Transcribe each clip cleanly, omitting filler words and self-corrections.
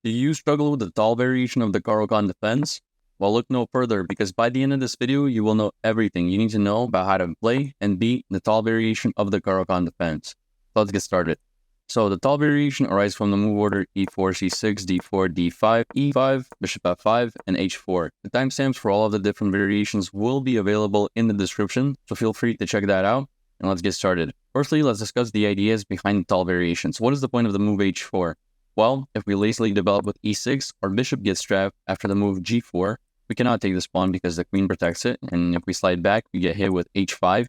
Do you struggle with the Tal variation of the Caro Kann defense? Well, look no further, because by the end of this video, you will know everything you need to know about how to play and beat the Tal variation of the Caro Kann defense. So let's get started. So the Tal variation arises from the move order e4, c6, d4, d5, e5, bishop f5, and h4. The timestamps for all of the different variations will be available in the description, so feel free to check that out, and let's get started. Firstly, let's discuss the ideas behind the Tal variation. So what is the point of the move h4? Well, if we lazily develop with e6, our bishop gets trapped after the move g4. We cannot take this pawn because the queen protects it, and if we slide back, we get hit with h5.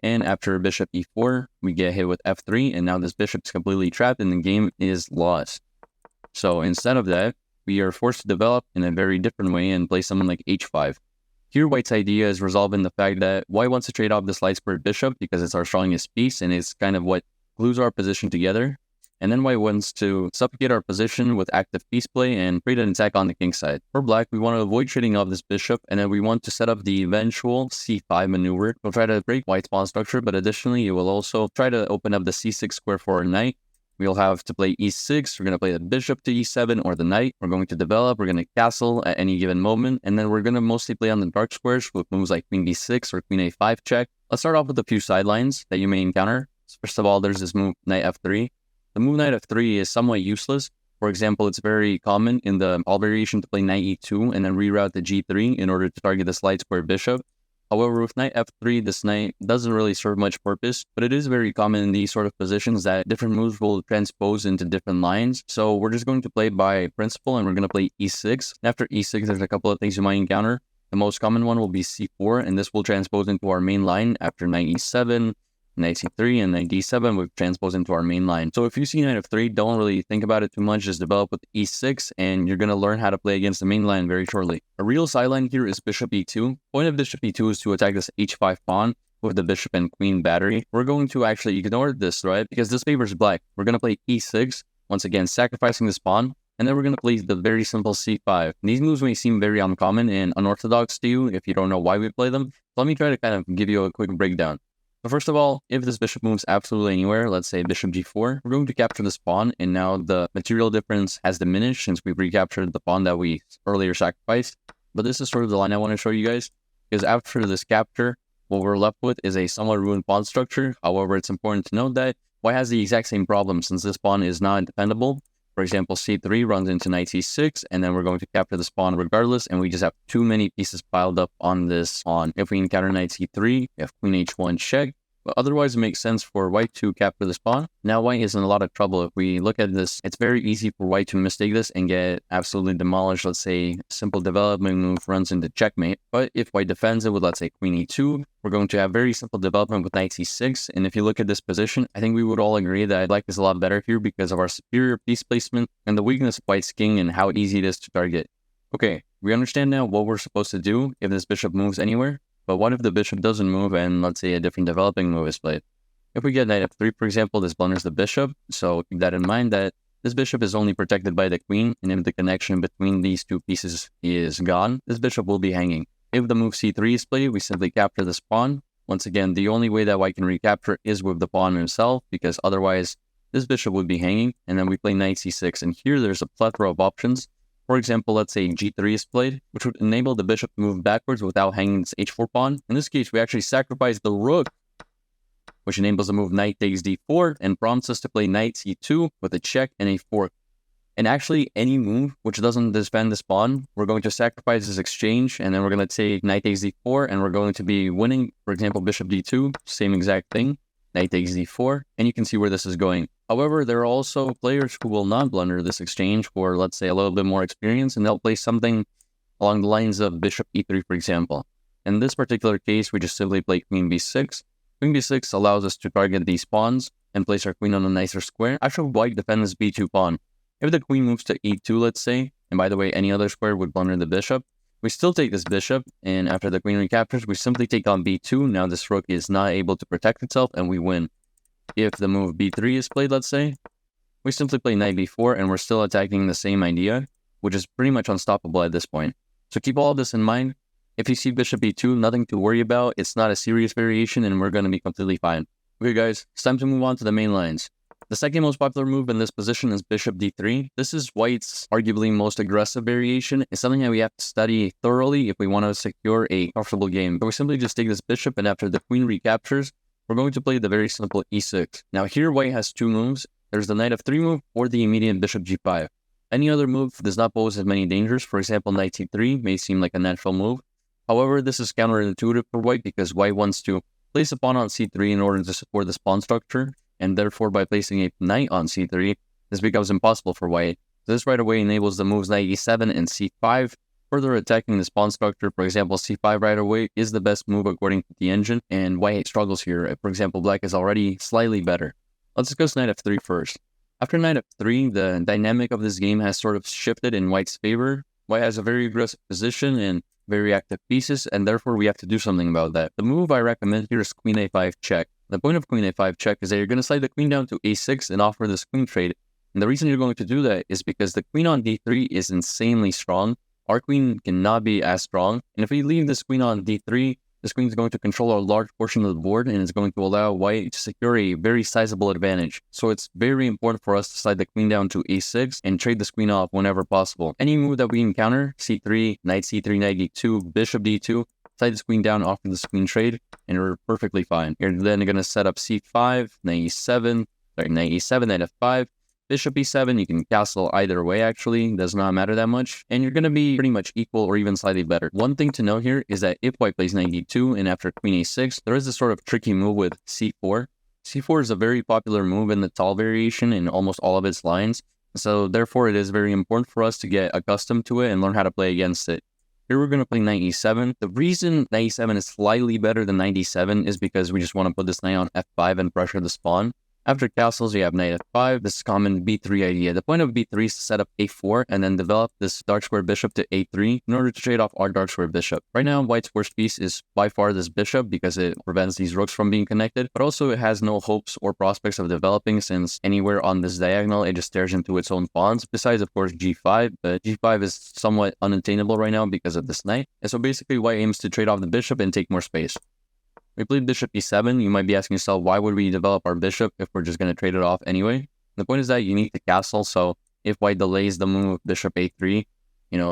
And after bishop e4, we get hit with f3, and now this bishop is completely trapped and the game is lost. So instead of that, we are forced to develop in a very different way and play something like h5. Here, White's idea is resolved in the fact that White wants to trade off this light squared bishop because it's our strongest piece and it's kind of what glues our position together. And then White wants to suffocate our position with active piece play and create an attack on the king side. For Black, we want to avoid trading off this bishop, and then we want to set up the eventual c5 maneuver. We'll try to break White's pawn structure, but additionally, it will also try to open up the c6 square for our knight. We'll have to play e6, we're going to play the bishop to e7 or the knight. We're going to develop, we're going to castle at any given moment, and then we're going to mostly play on the dark squares with moves like queen b6 or queen a5 check. Let's start off with a few sidelines that you may encounter. First of all, there's this move knight f3. The move knight f3 is somewhat useless. For example, it's very common in the Tal variation to play knight e2 and then reroute to g3 in order to target the light square bishop. However, with knight f3, this knight doesn't really serve much purpose, but it is very common in these sort of positions that different moves will transpose into different lines. So we're just going to play by principle, and we're going to play e6. After e6, there's a couple of things you might encounter. The most common one will be c4, and this will transpose into our main line after knight e7, knight c3, and knight d7 would transpose into our main line. So if you see knight f3, don't really think about it too much. Just develop with e6, and you're going to learn how to play against the main line very shortly. A real sideline here is bishop e2. Point of bishop e2 is to attack this h5 pawn with the bishop and queen battery. We're going to actually ignore this, right? Because this favors black. We're going to play e6, once again sacrificing this pawn. And then we're going to play the very simple c5. These moves may seem very uncommon and unorthodox to you if you don't know why we play them. So let me try to kind of give you a quick breakdown. So first of all, if this bishop moves absolutely anywhere, let's say bishop g4, we're going to capture this pawn, and now the material difference has diminished since we've recaptured the pawn that we earlier sacrificed. But this is sort of the line I want to show you guys, because after this capture, what we're left with is a somewhat ruined pawn structure. However, it's important to note that White has the exact same problem since this pawn is not defendable. For example, c3 runs into knight c6, and then we're going to capture this pawn regardless, and we just have too many pieces piled up on this pawn. If we encounter knight c3, we have queen h1 check, but otherwise it makes sense for White to capture this pawn. Now White is in a lot of trouble. If we look at this, it's very easy for White to mistake this and get absolutely demolished. Let's say a simple development move runs into checkmate, but if White defends it with, let's say, queen e2, we're going to have very simple development with knight c6, and if you look at this position, I think we would all agree that Black is a lot better here because of our superior piece placement and the weakness of White's king and how easy it is to target. Okay, we understand now what we're supposed to do if this bishop moves anywhere, but what if the bishop doesn't move and, let's say, a different developing move is played? If we get knight f3, for example, this blunders the bishop, so keep that in mind that this bishop is only protected by the queen, and if the connection between these two pieces is gone, this bishop will be hanging. If the move c3 is played, we simply capture this pawn. Once again, the only way that White can recapture is with the pawn himself, because otherwise this bishop would be hanging, and then we play knight c6, and here there's a plethora of options. For example, let's say g3 is played, which would enable the bishop to move backwards without hanging this h4 pawn. In this case, we actually sacrifice the rook, which enables the move knight takes d4 and prompts us to play knight c2 with a check and a fork. And actually, any move which doesn't defend this pawn, we're going to sacrifice this exchange, and then we're going to take knight takes d4, and we're going to be winning. For example, bishop d2, same exact thing, knight takes d4, and you can see where this is going. However, there are also players who will not blunder this exchange for, let's say, a little bit more experience, and they'll play something along the lines of bishop e3, for example. In this particular case, we just simply play queen b6. Queen b6 allows us to target these pawns and place our queen on a nicer square. Actually, White defends this b2 pawn. If the queen moves to e2, let's say, and by the way, any other square would blunder the bishop, we still take this bishop, and after the queen recaptures, we simply take on b2. Now this rook is not able to protect itself, and we win. If the move b3 is played, let's say, we simply play knight b4, and we're still attacking the same idea, which is pretty much unstoppable at this point. So keep all of this in mind. If you see bishop e2, nothing to worry about. It's not a serious variation, and we're going to be completely fine. Okay, guys, it's time to move on to the main lines. The second most popular move in this position is bishop d3. This is white's arguably most aggressive variation. It's something that we have to study thoroughly if we want to secure a comfortable game. But we simply just take this bishop, and after the queen recaptures, we're going to play the very simple e6. Now here white has two moves. There's the knight f3 move or the immediate bishop g5. Any other move does not pose as many dangers. For example, knight c3 may seem like a natural move. However, this is counterintuitive for white because white wants to place a pawn on c3 in order to support this pawn structure, and therefore by placing a knight on c3, this becomes impossible for white. This right away enables the moves knight e7 and c5, further attacking this pawn structure. For example, c5 right away is the best move according to the engine, and white struggles here. For example, black is already slightly better. Let's discuss knight f3 first. After knight f3, the dynamic of this game has sort of shifted in white's favor. White has a very aggressive position and very active pieces, and therefore we have to do something about that. The move I recommend here is queen a5 check. The point of queen a5 check is that you're going to slide the queen down to a6 and offer this queen trade. And the reason you're going to do that is because the queen on d3 is insanely strong. Our queen cannot be as strong. And if we leave this queen on d3, this queen is going to control a large portion of the board, and it's going to allow white to secure a very sizable advantage. So it's very important for us to slide the queen down to a6 and trade this queen off whenever possible. Any move that we encounter, c3, knight knight d2, bishop d2, slide this queen down, offer this queen trade, and we're perfectly fine. You're then going to set up c5, knight e7, knight e7, knight f5, bishop e7. You can castle either way, actually. Does not matter that much. And you're going to be pretty much equal or even slightly better. One thing to know here is that if white plays knight d2 and after queen a6, there is this sort of tricky move with c4. c4 is a very popular move in the Tal variation in almost all of its lines. So therefore, it is very important for us to get accustomed to it and learn how to play against it. Here we're going to play knight e7. The reason knight e7 is slightly better than knight d7 is because we just want to put this knight on f5 and pressure the pawn. After castles, you have knight f5. This is common b3 idea. The point of b3 is to set up a4 and then develop this dark square bishop to a3 in order to trade off our dark square bishop. Right now, white's worst piece is by far this bishop because it prevents these rooks from being connected, but also it has no hopes or prospects of developing since anywhere on this diagonal, it just stares into its own pawns, besides, of course, g5, but g5 is somewhat unattainable right now because of this knight. And so basically, white aims to trade off the bishop and take more space. We played bishop e7. You might be asking yourself, why would we develop our bishop if we're just going to trade it off anyway? The point is that you need to castle, so if white delays the move of bishop a3,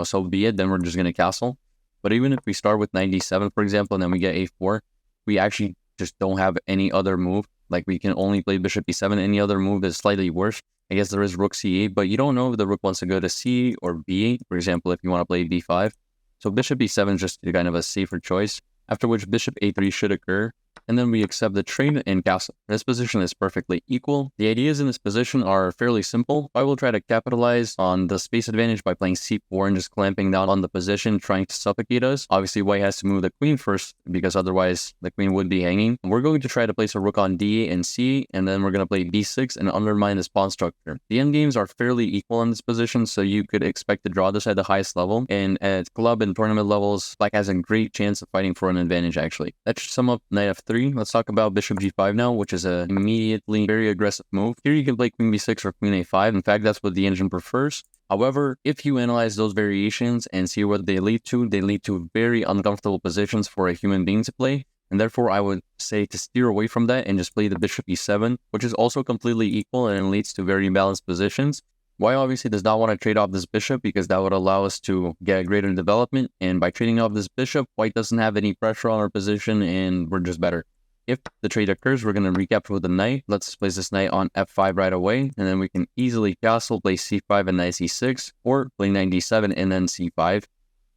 so be it, then we're just going to castle. But even if we start with knight d7, for example, and then we get a4, we actually just don't have any other move. Like, we can only play bishop e7. Any other move is slightly worse. I guess there is rook c8, but you don't know if the rook wants to go to c or b8, for example, if you want to play b5. So bishop e7 is just kind of a safer choice, after which bishop a3 should occur, and then we accept the trade and castle. This position is perfectly equal. The ideas in this position are fairly simple. I will try to capitalize on the space advantage by playing c4 and just clamping down on the position, trying to suffocate us. Obviously, white has to move the queen first because otherwise the queen would be hanging. We're going to try to place a rook on d8 and c, and then we're going to play b6 and undermine this pawn structure. The endgames are fairly equal in this position, so you could expect to draw this at the highest level. And at club and tournament levels, black has a great chance of fighting for an advantage, actually. That should sum up knight f3. Let's talk about bishop g5 now, which is a immediately very aggressive move. Here you can play queen b6 or queen a5. In fact, that's what the engine prefers. However, if you analyze those variations and see what they lead to very uncomfortable positions for a human being to play. And therefore, I would say to steer away from that and just play the bishop e7, which is also completely equal and leads to very imbalanced positions. White obviously does not want to trade off this bishop because that would allow us to get greater development. And by trading off this bishop, white doesn't have any pressure on our position and we're just better. If the trade occurs, we're going to recapture with the knight. Let's place this knight on f5 right away. And then we can easily castle, play c5 and knight c6, or play knight d7 and then c5.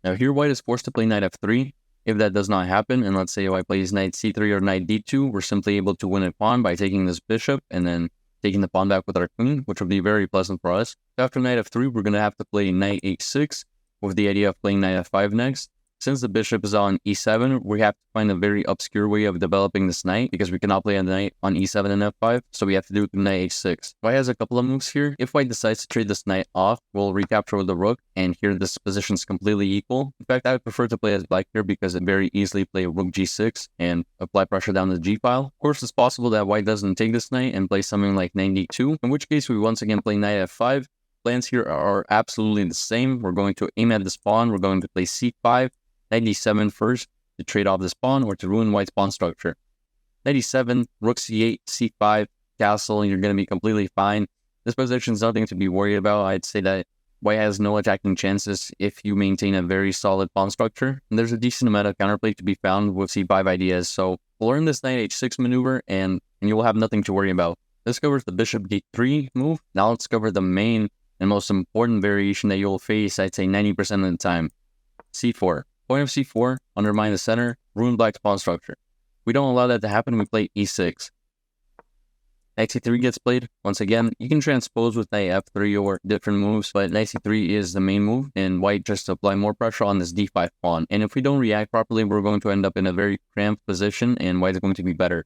Now here white is forced to play knight f3. If that does not happen, and let's say white plays knight c3 or knight d2, we're simply able to win a pawn by taking this bishop and then taking the pawn back with our queen, which would be very pleasant for us. After knight f3, we're going to have to play knight h6 with the idea of playing knight f5 next. Since the bishop is on e7, we have to find a very obscure way of developing this knight because we cannot play a knight on e7 and f5, so we have to do knight h6. White has a couple of moves here. If white decides to trade this knight off, we'll recapture with the rook, and here this position is completely equal. In fact, I would prefer to play as black here because it very easily play rook g6 and apply pressure down the g-file. Of course, it's possible that white doesn't take this knight and play something like knight d2, in which case we once again play knight f5. Plans here are absolutely the same. We're going to aim at this pawn. We're going to play c5. Knight d7 first to trade off this pawn or to ruin white's pawn structure. Knight d7, rook c8, c5, castle, and you're going to be completely fine. This position is nothing to be worried about. I'd say that white has no attacking chances if you maintain a very solid pawn structure, and there's a decent amount of counterplay to be found with c5 ideas. So learn this knight h6 maneuver, and you will have nothing to worry about. This covers the bishop d3 move. Now let's cover the main and most important variation that you'll face, I'd say 90% of the time. c4. Point of c4, undermine the center, ruin black's pawn structure. We don't allow that to happen. We play e6. Knight c3 gets played. Once again, you can transpose with knight f3 or different moves, but knight c3 is the main move, and white just to apply more pressure on this d5 pawn. And if we don't react properly, we're going to end up in a very cramped position, and white is going to be better.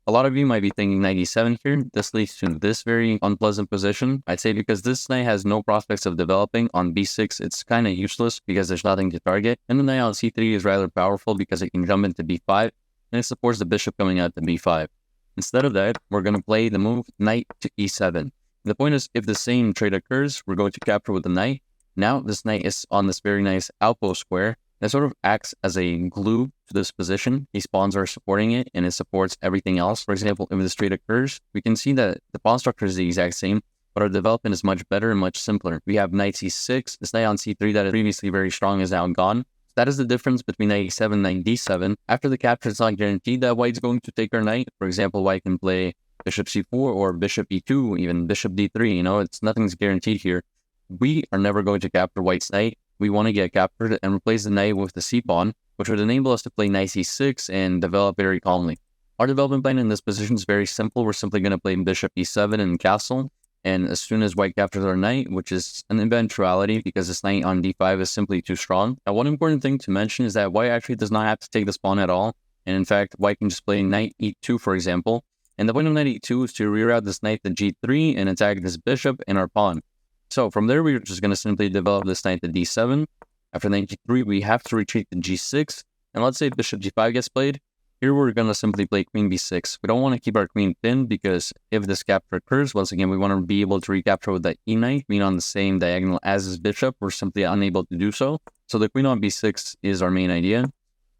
A lot of you might be thinking knight e7 here. This leads to this very unpleasant position. I'd say because this knight has no prospects of developing. On b6, it's kind of useless because there's nothing to target. And the knight on c3 is rather powerful because it can jump into b5, and it supports the bishop coming out to b5. Instead of that, we're going to play the move knight to e7. The point is, if the same trade occurs, we're going to capture with the knight. Now, this knight is on this very nice outpost square that sort of acts as a glue to this position. These pawns are supporting it, and it supports everything else. For example, if this trade occurs, we can see that the pawn structure is the exact same, but our development is much better and much simpler. We have knight c6. This knight on c3 that is previously very strong is now gone. That is the difference between knight e7 and knight d7. After the capture, it's not guaranteed that white's going to take our knight. For example, white can play bishop c4 or bishop e2, even bishop d3. Nothing's guaranteed here. We are never going to capture white's knight. We want to get captured and replace the knight with the c-pawn, which would enable us to play knight c6 and develop very calmly. Our development plan in this position is very simple. We're simply going to play bishop e7 and castle. And as soon as white captures our knight, which is an eventuality because this knight on d5 is simply too strong. Now, one important thing to mention is that white actually does not have to take this pawn at all. And in fact, white can just play knight e2, for example. And the point of knight e2 is to rear out this knight to g3 and attack this bishop and our pawn. So from there, we're just going to simply develop this knight to d7. After knight g3, we have to retreat to g6. And let's say bishop g5 gets played. Here we're going to simply play queen b6. We don't want to keep our queen pinned because if this capture occurs, once again, we want to be able to recapture with that e-knight, queen on the same diagonal as his bishop. We're simply unable to do so. So the queen on b6 is our main idea.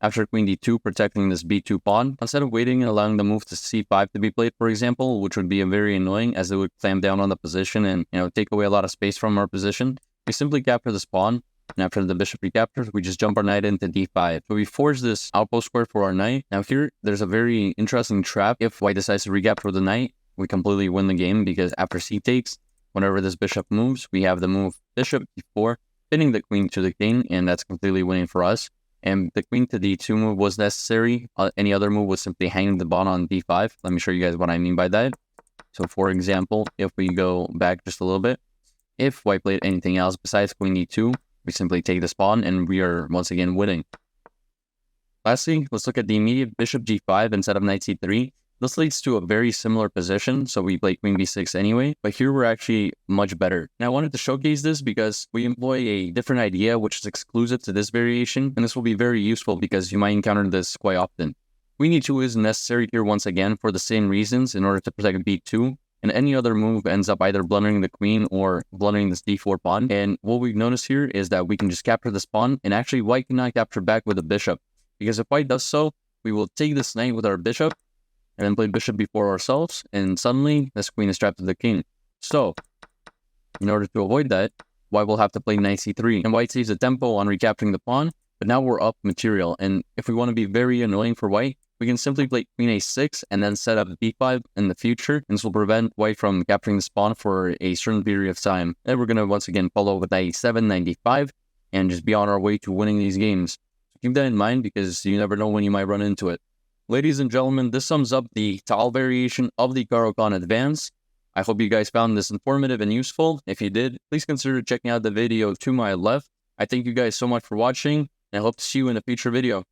After queen d2, protecting this b2 pawn, instead of waiting and allowing the move to c5 to be played, for example, which would be very annoying as it would clamp down on the position and take away a lot of space from our position, we simply capture this pawn. And after the bishop recaptures, we just jump our knight into d5. So we force this outpost square for our knight. Now here, there's a very interesting trap. If white decides to recapture the knight, we completely win the game because after c takes, whenever this bishop moves, we have the move bishop d4, pinning the queen to the king, and that's completely winning for us. And the queen to d2 move was necessary. Any other move was simply hanging the pawn on d5. Let me show you guys what I mean by that. So for example, if we go back just a little bit, if white played anything else besides queen d2, we simply take this pawn and we are once again winning. Lastly, let's look at the immediate bishop g5 instead of knight c3. This leads to a very similar position, so we play queen b6 anyway, but here we're actually much better. Now I wanted to showcase this because we employ a different idea which is exclusive to this variation, and this will be very useful because you might encounter this quite often. Queen e2 is necessary here once again for the same reasons in order to protect b2, and any other move ends up either blundering the queen or blundering this d4 pawn. And what we've noticed here is that we can just capture this pawn, and actually white cannot capture back with a bishop, because if white does so, we will take this knight with our bishop, and then play bishop before ourselves, and suddenly this queen is trapped to the king. So, in order to avoid that, white will have to play knight c3, and white saves the tempo on recapturing the pawn, but now we're up material, and if we want to be very annoying for white, we can simply play queen a6 and then set up b5 in the future, and this will prevent white from capturing this pawn for a certain period of time. Then we're going to once again follow with knight e7, knight d5, and just be on our way to winning these games. So keep that in mind because you never know when you might run into it. Ladies and gentlemen, this sums up the Tal variation of the Caro Kann Defense. I hope you guys found this informative and useful. If you did, please consider checking out the video to my left. I thank you guys so much for watching, and I hope to see you in a future video.